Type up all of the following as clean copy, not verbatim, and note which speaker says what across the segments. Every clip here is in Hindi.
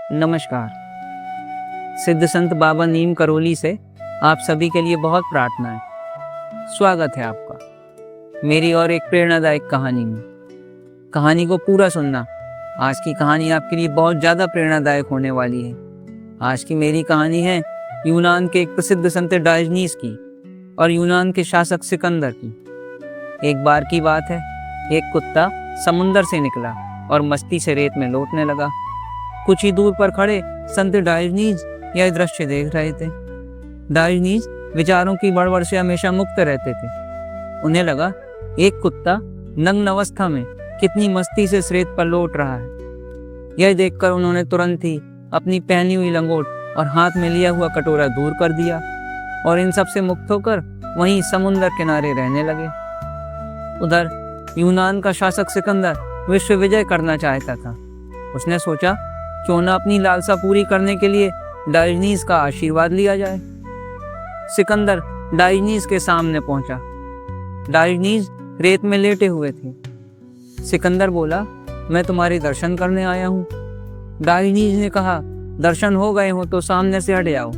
Speaker 1: नमस्कार। सिद्ध संत बाबा नीम करौली से आप सभी के लिए बहुत प्रार्थनाएं। स्वागत है आपका मेरी और एक प्रेरणादायक कहानी में। कहानी को पूरा सुनना। आज की कहानी आपके लिए बहुत ज़्यादा प्रेरणादायक होने वाली है। आज की मेरी कहानी है यूनान के एक प्रसिद्ध संत डायोजनीस की और यूनान के शासक सिकंदर की। एक बार की बात है, एक कुत्ता समुंदर से निकला और मस्ती से रेत में लौटने लगा। कुछ ही दूर पर खड़े संत डायोजनीस यह दृश्य देख रहे थे। डायोजनीस विचारों की बड़बड़ से हमेशा मुक्त रहते थे। उन्हें लगा एक कुत्ता नग्न अवस्था में कितनी मस्ती से इस रेत पर लौट रहा है। यह देखकर उन्होंने तुरंत ही अपनी पहनी हुई लंगोट और हाथ में लिया हुआ कटोरा दूर कर दिया और इन सब से मुक्त होकर वहीं समुद्र किनारे रहने लगे। उधर यूनान का शासक सिकंदर विश्व विजय करना चाहता था। उसने सोचा क्यों न अपनी लालसा पूरी करने के लिए डायोजनीस का आशीर्वाद लिया जाए। सिकंदर डायोजनीस के सामने पहुंचा। डायोजनीस रेत में लेटे हुए थे। सिकंदर बोला, मैं तुम्हारे दर्शन करने आया हूँ। डायोजनीस ने कहा, दर्शन हो गए हो तो सामने से हट जाओ।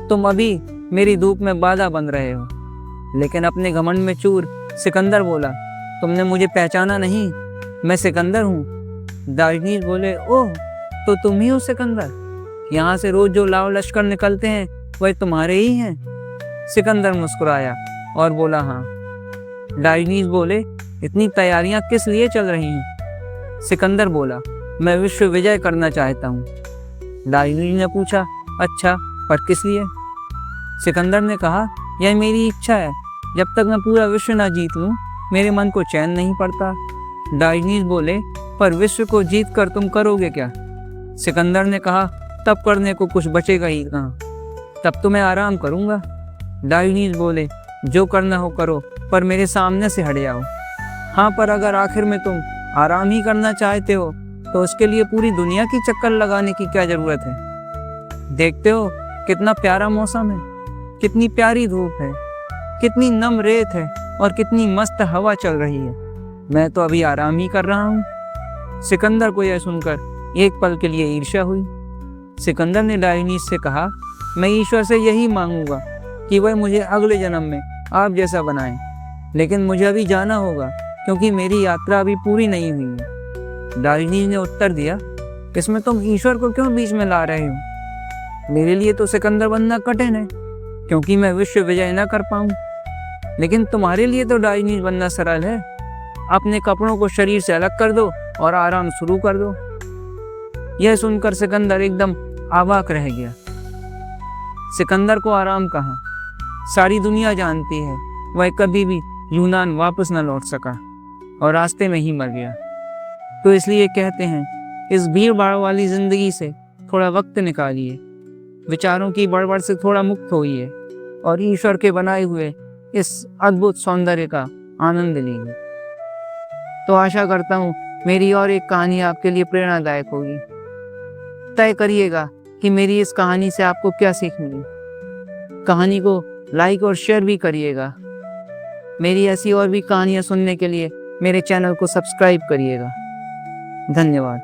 Speaker 1: तुम अभी मेरी धूप में बाधा बन रहे हो। लेकिन अपने घमंड में चूर सिकंदर बोला, तुमने मुझे पहचाना नहीं, मैं सिकंदर हूँ। डायोजनीस बोले, ओह तो तुम ही हो सिकंदर। यहाँ से रोज जो लाव लश्कर निकलते हैं वह तुम्हारे ही हैं। सिकंदर मुस्कुराया और बोला, हाँ। डायोजनीस बोले, इतनी तैयारियां किस लिए चल रही हैं? सिकंदर बोला, मैं विश्व विजय करना चाहता हूँ। डायोजनीस ने पूछा, अच्छा, पर किस लिए? सिकंदर ने कहा, यह मेरी इच्छा है। जब तक मैं पूरा विश्व ना जीत लूँ मेरे मन को चैन नहीं पड़ता। डायोजनीस बोले, पर विश्व को जीत कर तुम करोगे क्या? सिकंदर ने कहा, तब करने को कुछ बचेगा ही कहाँ, तब तो मैं आराम करूंगा। डायोजनीस बोले, जो करना हो करो, पर मेरे सामने से हट जाओ। हाँ, पर अगर आखिर में तुम आराम ही करना चाहते हो तो उसके लिए पूरी दुनिया की चक्कर लगाने की क्या जरूरत है? देखते हो कितना प्यारा मौसम है, कितनी प्यारी धूप है, कितनी नम रेत है और कितनी मस्त हवा चल रही है। मैं तो अभी आराम ही कर रहा हूँ। सिकंदर को यह सुनकर एक पल के लिए ईर्ष्या हुई। सिकंदर ने डायोजनीस से कहा, मैं ईश्वर से यही मांगूंगा कि वह मुझे अगले जन्म में आप जैसा बनाए, लेकिन मुझे अभी जाना होगा क्योंकि मेरी यात्रा अभी पूरी नहीं हुई है। डायोजनीस ने उत्तर दिया, इसमें तुम ईश्वर को क्यों बीच में ला रहे हो? मेरे लिए तो सिकंदर बनना कठिन है क्योंकि मैं विश्व विजय न कर पाऊँ, लेकिन तुम्हारे लिए तो डायोजनीस बनना सरल है। अपने कपड़ों को शरीर से अलग कर दो और आराम शुरू कर दो। यह सुनकर सिकंदर एकदम अवाक रह गया। सिकंदर को आराम कहाँ? सारी दुनिया जानती है वह कभी भी यूनान वापस न लौट सका और रास्ते में ही मर गया। तो इसलिए कहते हैं, इस भीड़ भाड़ वाली जिंदगी से थोड़ा वक्त निकालिए, विचारों की बड़बड़ से थोड़ा मुक्त होइए और ईश्वर के बनाए हुए इस अद्भुत सौंदर्य का आनंद लीजिए। तो आशा करता हूँ मेरी और एक कहानी आपके लिए प्रेरणादायक होगी। तय करिएगा कि मेरी इस कहानी से आपको क्या सीख मिली। कहानी को लाइक और शेयर भी करिएगा। मेरी ऐसी और भी कहानियाँ सुनने के लिए मेरे चैनल को सब्सक्राइब करिएगा। धन्यवाद।